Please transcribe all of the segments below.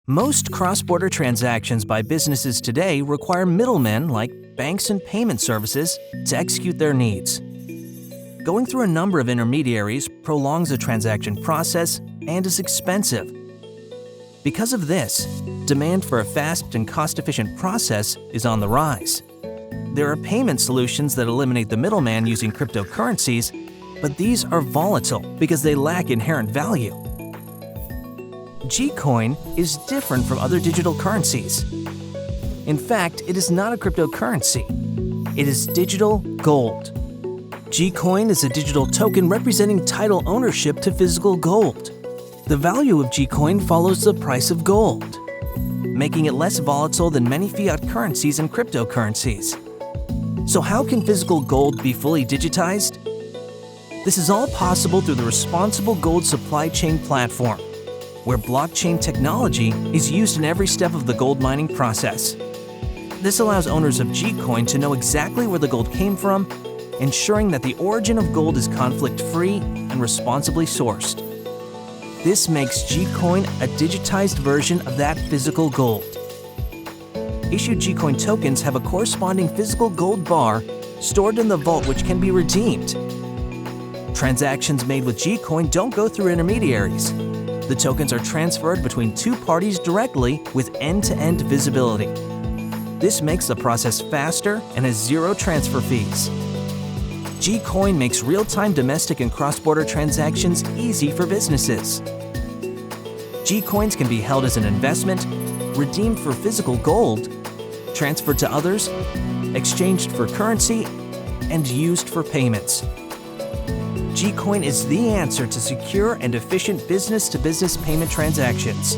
Most cross-border transactions by businesses today require middlemen like banks and payment services to execute their needs. Going through a number of intermediaries prolongs the transaction process and is expensive. Because of this, demand for a fast and cost-efficient process is on the rise. There are payment solutions that eliminate the middleman using cryptocurrencies, but these are volatile because they lack inherent value. GCoin is different from other digital currencies. In fact, it is not a cryptocurrency. It is digital gold. GCoin is a digital token representing title ownership to physical gold. The value of GCoin follows the price of gold, making it less volatile than many fiat currencies and cryptocurrencies. So how can physical gold be fully digitized? This is all possible through the Responsible Gold Supply Chain platform, where blockchain technology is used in every step of the gold mining process. This allows owners of GCoin to know exactly where the gold came from, ensuring that the origin of gold is conflict-free and responsibly sourced. This makes GCoin a digitized version of that physical gold. Issued GCoin tokens have a corresponding physical gold bar stored in the vault which can be redeemed. Transactions made with GCoin don't go through intermediaries. The tokens are transferred between two parties directly with end-to-end visibility. This makes the process faster and has zero transfer fees. GCoin makes real-time domestic and cross-border transactions easy for businesses. GCoins can be held as an investment, redeemed for physical gold, transferred to others, exchanged for currency, and used for payments. GCoin is the answer to secure and efficient business-to-business payment transactions.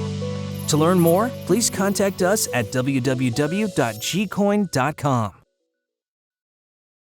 To learn more, please contact us at www.gcoin.com.